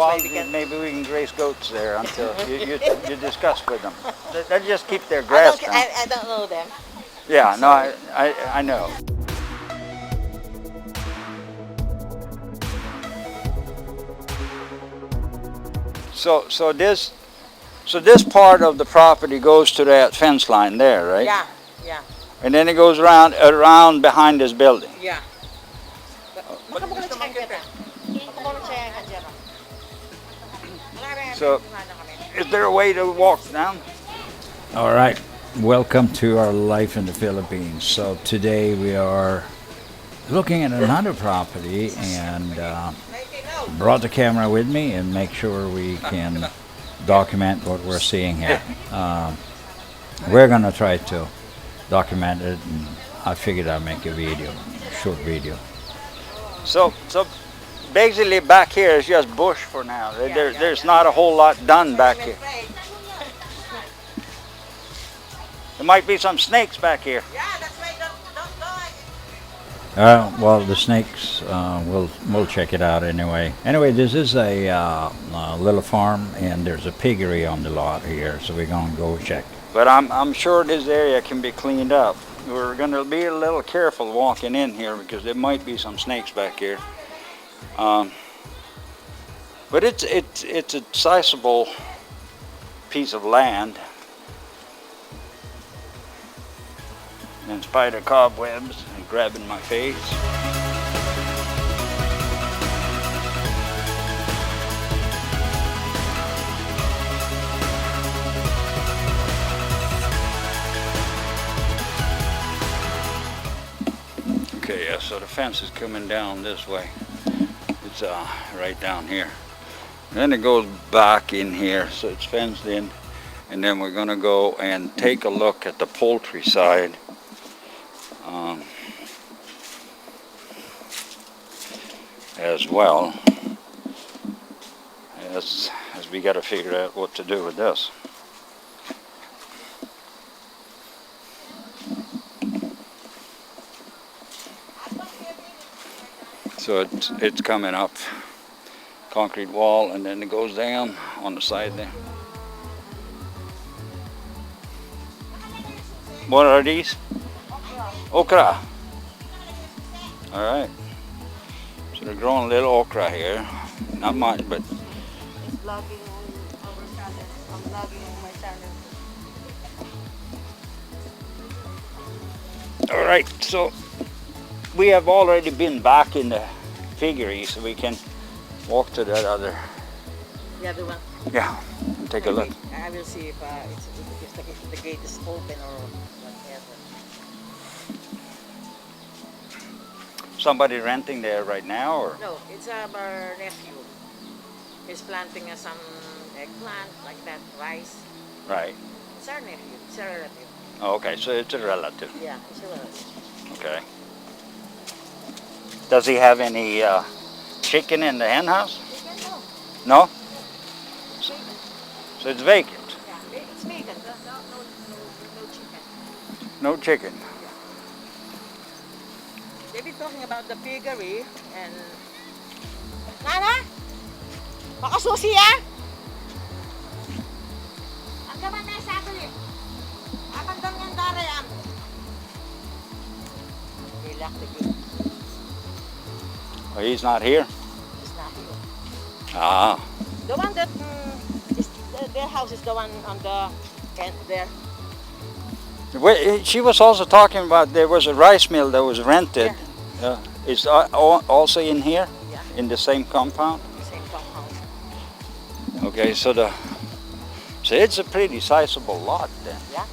while, maybe we can graze goats there until you discuss with them. They just keep their grass down. I don't know them. Yeah, no, I know. So this part of the property goes to that fence line there, right? Yeah, yeah. And then it goes around behind this building. Yeah. So, is there a way to walk down? All right, welcome to our life in the Philippines. So today we are looking at another property and brought the camera with me and make sure we can document what we're seeing here. We're gonna try to document it, and I figured I'd make a video, short video. So basically back here is just bush for now. There's not a whole lot done back here. There might be some snakes back here. Yeah, that's right. Don't go. Well, the snakes, we'll check it out anyway. Anyway, this is a little farm, and there's a piggery on the lot here, so we're gonna go check. But I'm sure this area can be cleaned up. We're gonna be a little careful walking in here because there might be some snakes back here. But it's a sizable piece of land. And spider cobwebs and grabbing my face. Okay, yeah, so the fence is coming down this way. It's right down here. Then it goes back in here, so it's fenced in. And then we're gonna go and take a look at the poultry side. As well as we got to figure out what to do with this. So it's coming up, concrete wall, and then it goes down on the side there. What are these? Okra. All right. So they're growing a little okra here. Not much, but. It's vlogging on our channel. I'm vlogging on my channel. All right. So we have already been back in the piggery, so we can walk to that other. The other one. Yeah. And take a look. I will see if the gate is open or whatever. Somebody renting there right now, or? No, it's our nephew. He's planting some eggplant, like that, rice. Right. It's our nephew. It's a relative. Oh, okay, so it's a relative. Yeah, it's a relative. Okay. Does he have any chicken in the hen house? Chicken, no. No? It's vacant. So it's vacant. Yeah, it's vacant. No chicken. No chicken. They've been talking about the piggery and... Nana? Baka susi ah? Ang gaman na sa atin eh. Apang dam yung dare am. They lack the gate. Oh, he's not here? It's not here. Ah. The one that is their house is the one on the end there. She was also talking about there was a rice mill that was rented. Yeah. It's also in here? Yeah. In the same compound? Same compound. Okay, so it's a pretty sizable lot then. Yeah.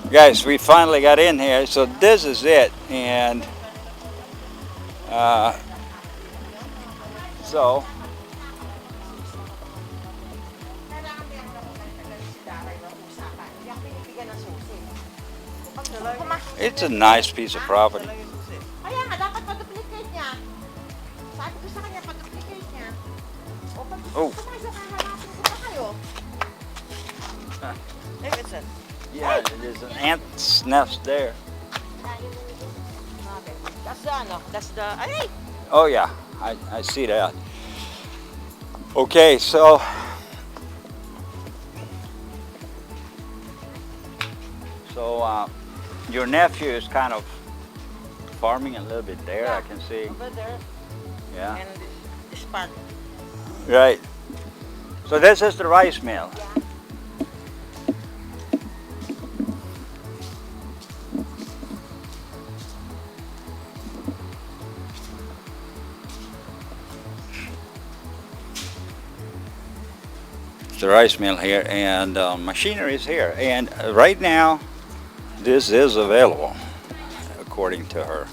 Guys, we finally got in here, so this is it, and so it's a nice piece of property. Kaya nga, dapat pa-duplicate niya. Sabi ko sa kanya, pa-duplicate niya. O pag Oh. hahanapin ko pa kayo. Davidson. Yeah, there's an ant's nest there. That's the, ano, that's the, ay! Oh yeah. I see that. Okay, so your nephew is kind of farming a little bit there. Yeah, I can see. over there. Yeah. And this part. Right. So this is the rice mill. Yeah. The rice mill here, and machinery is here, and right now this is available according to her.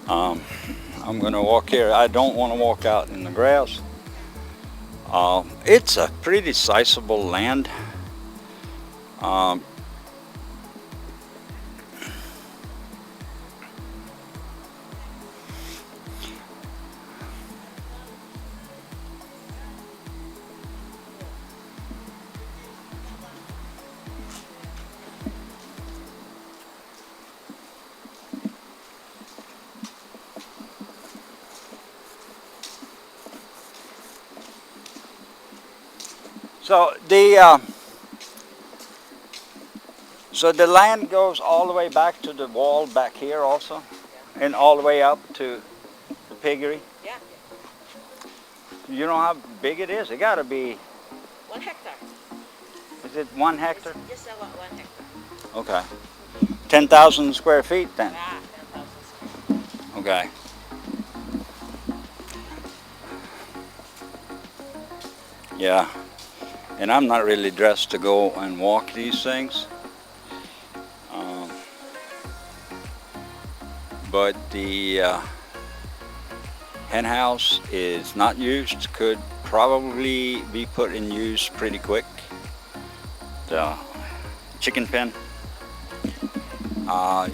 I'm gonna walk here. I don't want to walk out in the grass. It's a pretty sizable land. So the land goes all the way back to the wall back here also, and all the way up to the piggery. Yeah. You know how big it is? It got to be. 1 hectare. Is it 1 hectare? Just about 1 hectare. Okay. 10,000 square feet then. Yeah, 10,000 square. Okay. Yeah. And I'm not really dressed to go and walk these things. But the hen house is not used, could probably be put in use pretty quick. The chicken pen,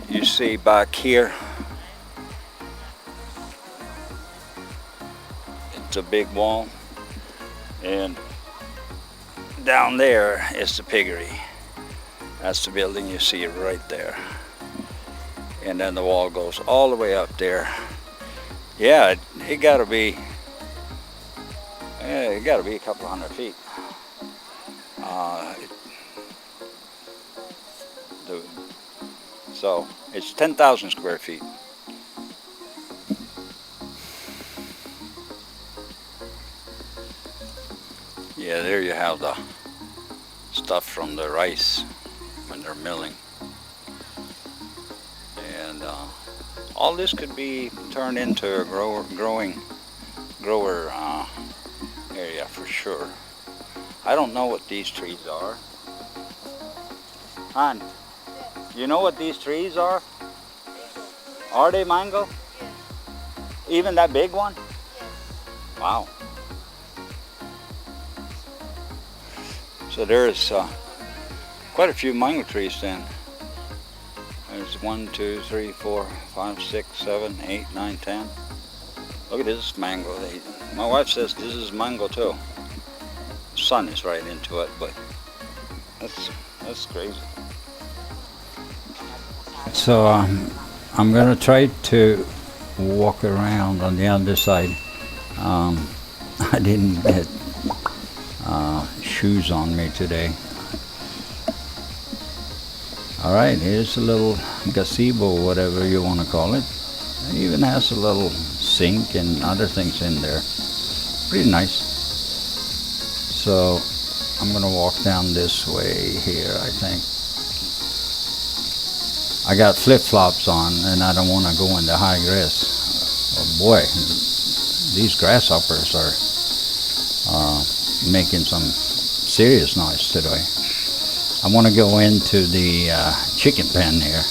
you see back here, it's a big wall, and down there is the piggery. That's the building you see right there. And then the wall goes all the way up there. Yeah, it gotta be a couple hundred feet. So it's 10,000 square feet. Yeah, there you have the stuff from the rice when they're milling. And all this could be turned into a grower area for sure. I don't know what these trees are. Han, you know what these trees are? Are they mango? Yes. Even that big one? Yes. Wow. So there's quite a few mango trees then. There's 1, 2, 3, 4, 5, 6, 7, 8, 9, 10. Look at this mango. My wife says this is mango too. The sun is right into it, but that's crazy. So I'm gonna try to walk around on the other side. I didn't get shoes on me today. All right, here's a little gazebo, whatever you want to call it. It even has a little sink and other things in there. Pretty nice. So I'm gonna walk down this way here, I think. I got flip-flops on and I don't want to go in the high grass. Oh boy, these grasshoppers are making some serious noise today. I want to go into the chicken pen here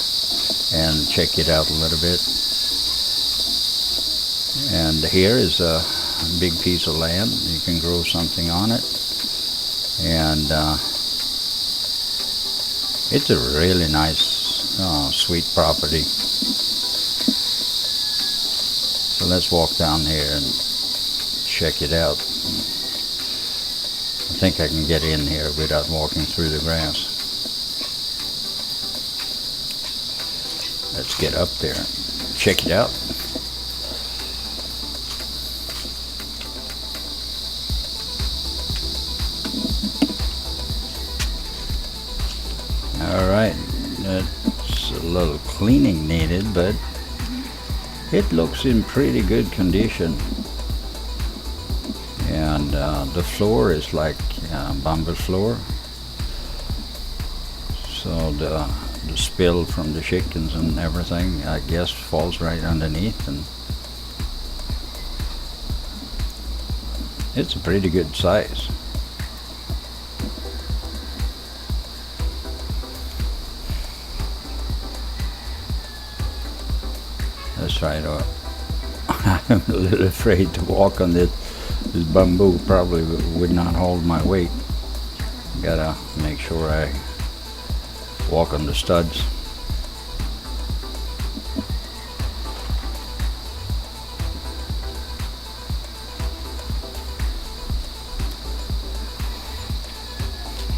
and check it out a little bit. And here is a big piece of land. You can grow something on it. And it's a really nice, sweet property. So let's walk down here and check it out. I think I can get in here without walking through the grass. Let's get up there and check it out. All right, it's a little cleaning needed, but it looks in pretty good condition. And the floor is like bamboo floor, so the spill from the chickens and everything, I guess, falls right underneath, and it's a pretty good size. That's right. I'm a little afraid to walk on this. This bamboo probably would not hold my weight. Gotta make sure I walk on the studs.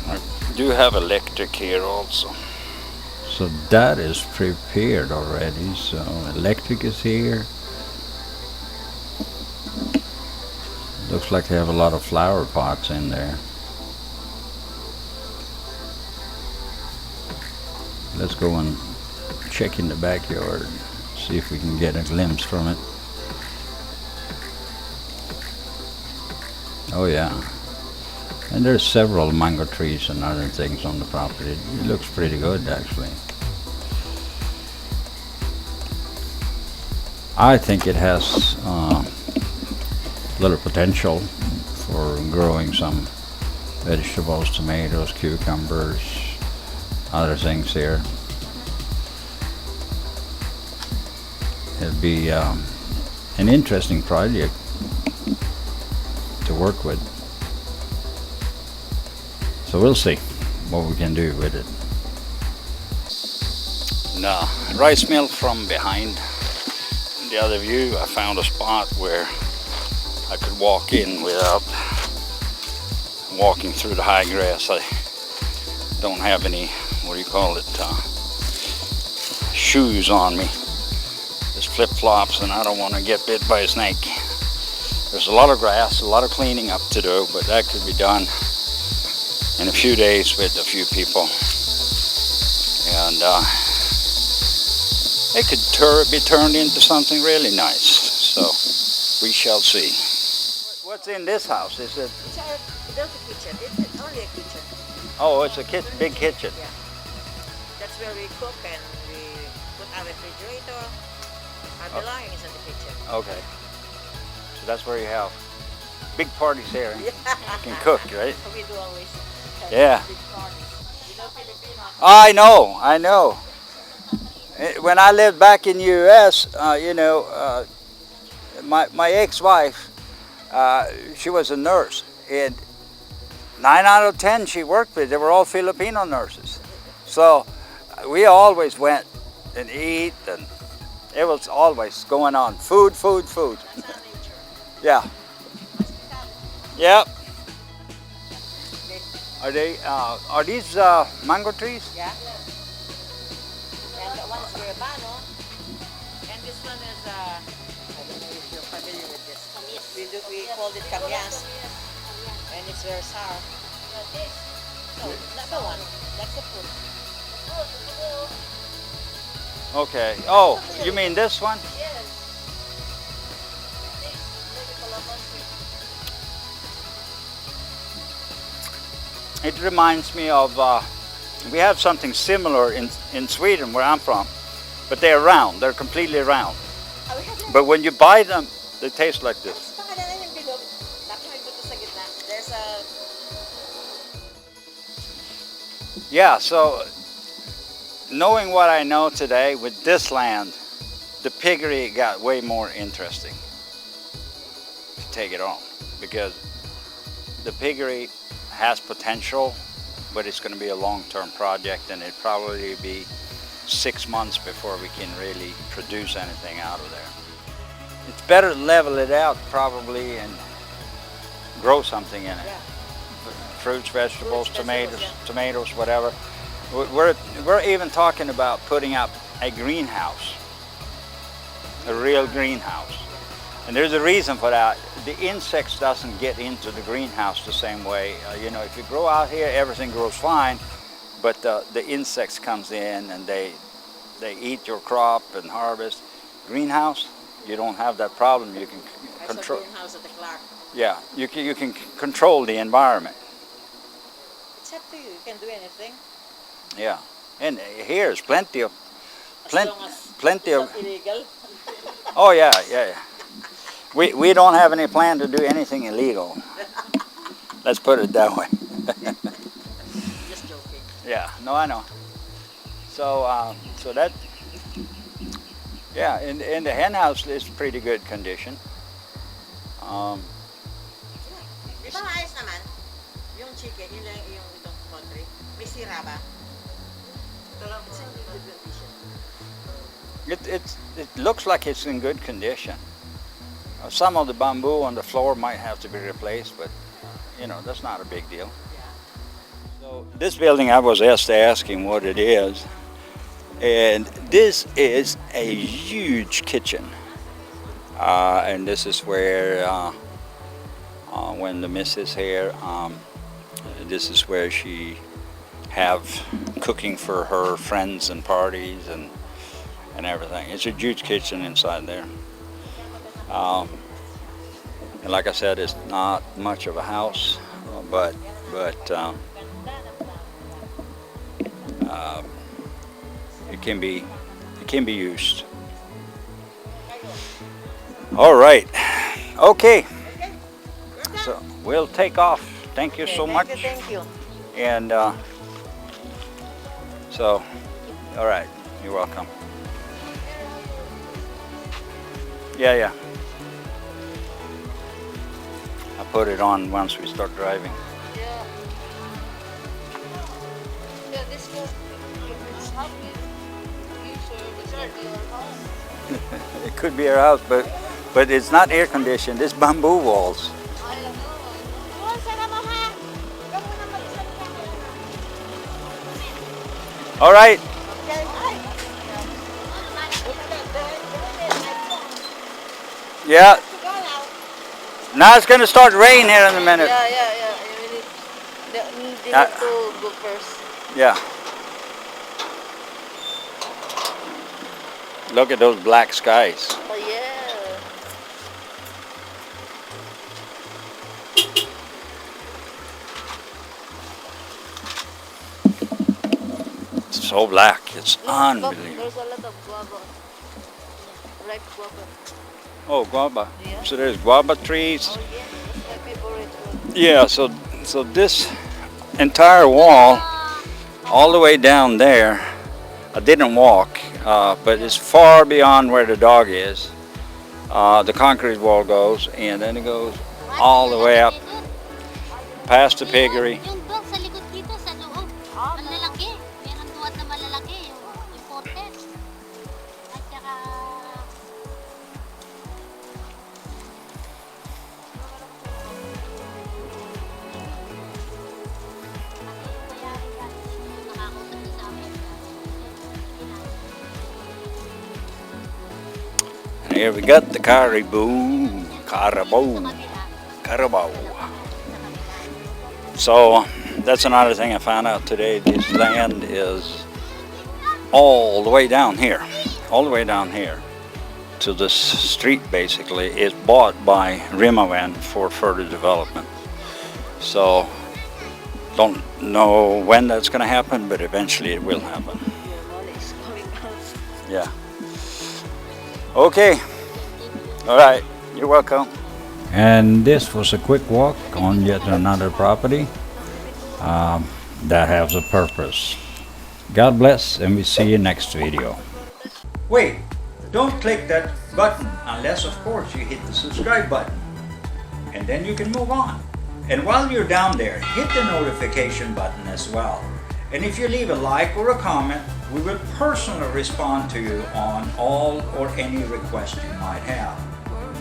I do have electric here also. So that is prepared already. So electric is here. Looks like they have a lot of flower pots in there. Let's go and check in the backyard, see if we can get a glimpse from it. Oh yeah. And there's several mango trees and other things on the property. It looks pretty good actually. I think it has little potential for growing some vegetables, tomatoes, cucumbers, other things here. It'd be an interesting project to work with. So we'll see what we can do with it. Now, rice mill from behind. In the other view, I found a spot where I could walk in without walking through the high grass. I don't have any, what do you call it, shoes on me. Just flip-flops, and I don't want to get bit by a snake. There's a lot of grass, a lot of cleaning up to do, but that could be done in a few days with a few people. And it could be turned into something really nice. So we shall see. What's in this house? Is it? It's a kitchen. It's only a kitchen. Oh, it's a big kitchen. Yeah. That's where we cook and we put our refrigerator. Our belongings is in the kitchen. Okay. So that's where you have big parties here. You can cook, right? We do always have Yeah. big parties. You know Filipino? I know. When I lived back in the U.S., my ex-wife, she was a nurse, and 9 out of 10 she worked with, they were all Filipino nurses. So we always went and eat, and it was always going on. Food. Yeah. Yep. Are these mango trees? Yeah. And the one is Guarabano. And this one is, I don't know if you're familiar with this. We called it Camyas. And it's very sour. No, not the one. That's the fruit. Okay. Oh, you mean this one? Yes. It reminds me of, we have something similar in Sweden where I'm from, but they're round, they're completely round. But when you buy them, they taste like this. There's a... Yeah, so knowing what I know today with this land, the piggery got way more interesting to take it on, because the piggery has potential, but it's going to be a long-term project, and it'll probably be 6 months before we can really produce anything out of there. It's better to level it out probably and grow something in it. Yeah. Fruits, vegetables, tomatoes, yeah. tomatoes, whatever. We're even talking about putting up a greenhouse, a real greenhouse. And there's a reason for that. The insects doesn't get into the greenhouse the same way. If you grow out here, everything grows fine. but the insects comes in and they eat your crop and harvest. Greenhouse, you don't have that problem. You can control. Greenhouse at the Clark. Yeah, you can control the environment. It's up to you. You can do anything. Yeah, and here's plenty of As long as plenty it's of. not illegal. Oh yeah. We don't have any plan to do anything illegal. Let's put it that way. Just joking. Yeah, no, I know. So so that, yeah, and the hen house is pretty good condition. Di ba ayos naman? Yung chicken, yun lang yung itong poultry. May sira ba? It's in good condition. It looks like it's in good condition. Some of the bamboo on the floor might have to be replaced, but you know, that's not a big deal. Yeah. So this building, I was asked to ask him what it is, and this is a huge kitchen, and this is where when the miss is here, this is where she have cooking for her friends and parties and everything. It's a huge kitchen inside there. And like I said, it's not much of a house, but it can be used. All right, okay. So we'll take off. Thank you so much. Thank you. And so, all right, you're welcome. Yeah. I'll put it on once we start driving. Yeah. Yeah, this goes. It's happy. It's our house. It could be our house, but it's not air conditioned. It's bamboo walls. All right. Yeah. Now it's going to start rain here in a minute. Yeah. We need have to go first. Yeah. Look at those black skies. Oh yeah. It's so black. It's unbelievable. There's a lot of guava. Ripe guava. Oh, guava. Yeah. So there's guava trees. Oh yeah, that's my favorite one. Yeah, so this entire wall, all the way down there, I didn't walk, but it's far beyond where the dog is. The concrete wall goes, and then it goes all the way up past the piggery. Yung doon sa likod dito, sa loob. Ang lalaki. Meron duwat na malalaki. Yung imported. At saka... Nakakausap niya sa amin. And here we got the caribou. Carabao. So that's another thing I found out today. This land is all the way down here. All the way down here to this street basically is bought by Rimawen for further development. So don't know when that's going to happen, but eventually it will happen. Your money is coming out. Yeah. Okay. All right. You're welcome. And this was a quick walk on yet another property that has a purpose. God bless, and we see you next video. Wait, don't click that button unless, of course, you hit the subscribe button. And then you can move on. And while you're down there, hit the notification button as well. And if you leave a like or a comment, we will personally respond to you on all or any request you might have.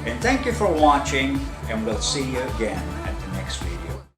And thank you for watching, and we'll see you again at the next video.